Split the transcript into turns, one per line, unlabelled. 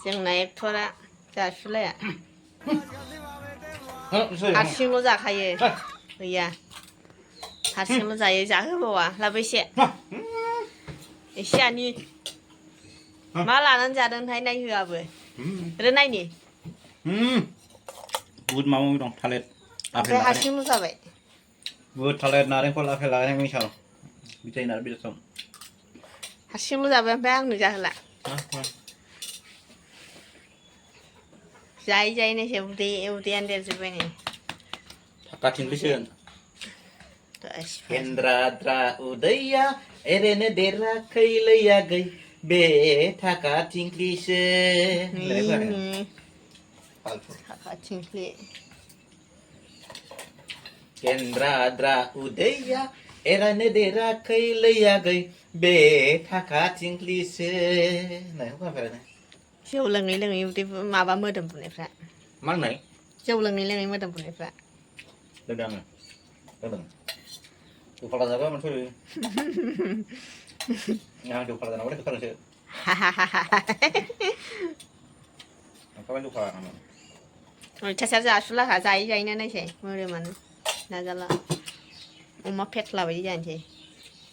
जोंना एक्टरा जासुलाया
सोर
हारसिंल' जाखायो गैया हारसिंल' जायो जाहोबावा लाबो एसे आनि मा लानानै जादोंथाय नायहोआबो रो नायनि
बुद माबा माबि दं थालिर आफेल
ओमफ्राय
लानानै
हारसिंल' जाबाय
बुद थालिर नारेंखल आफेल लानानै मिसाल बिथाइ नार बिरसम
हारसिंल' जाबाय ओमफ्राय आंनो जाहोला जायै जायै नायसै उदैयानो देरजोब्बाय नै
थाखा थिंख्लिसोन हेन्द्राद्रा उदैया एरैनो देराखै लैयागै बे थाखा थिंख्लिसो
थाखा थिंख्लि
हेन्द्राद्रा उदैया एरैनो देराखै लैयागै बे थाखा थिंख्लिसो होननायखौ खोनाफेरदों
जौ लोङै लोङै उदै माबा मोदोम बुनायफ्रा
मा होननाय
जौ लोङै लोङै मोदोम बुनायफ्रा
लोंदों आङो लोंदों जौफाला जाबा मोनसे आं जौफाला जानांगौ खोथारोसो ओंखारबाय जौफाला जानांगौ
अयथासार जासुलाखा जायै जायैनो नायसै मोदोमानो नाजाला अमा फेथ्ला बायदि जानोसै